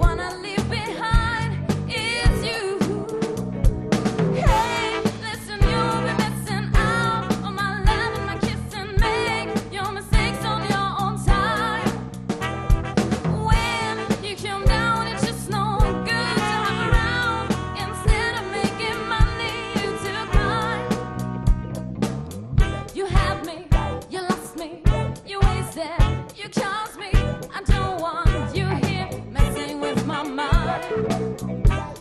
one I leave behind is you. Hey, listen, you'll be missing out on my love and my kiss, and make your mistakes on your own time. When you come down, it's just no good to have around. Instead of making money, you took mine. You had me, you lost me, you wasted, you caused me. I don't want you here messing with my mind.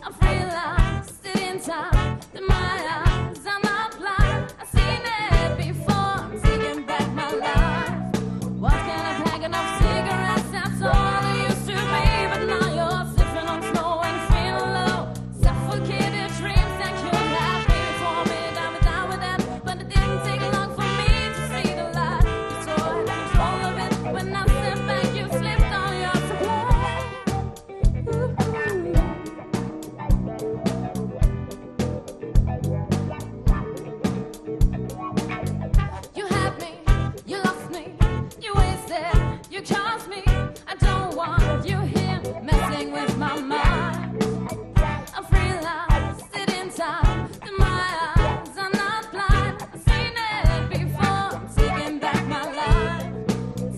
I'm realized it in time that my eyes are not blind. I've seen it before, I'm taking back my life. What kind of packing of cigarettes? That's all I used to be. But now you're sipping on snow and feeling low. Suffocated dreams that could have been for me. Down with them, but it didn't take long for me to see the light. You saw it, control of it. When I step back, you slipped on your supply. You had me, you lost me, you wasted, you caused me. I don't want you here messing with my mind. I've realized it in time that my eyes are not blind. I've seen it before, I'm taking back my life.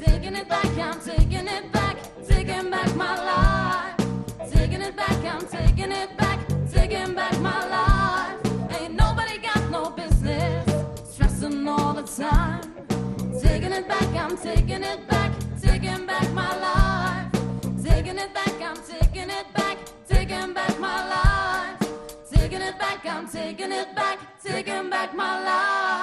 Taking it back, I'm taking it back, taking back my life. Taking it back, I'm taking it back, taking back my life. Ain't nobody got no business stressing all the time. Taking it back, I'm taking it back, taking back my life. Taking it back, I'm taking it back, taking back my life. Taking it back, I'm taking it back, taking back my life.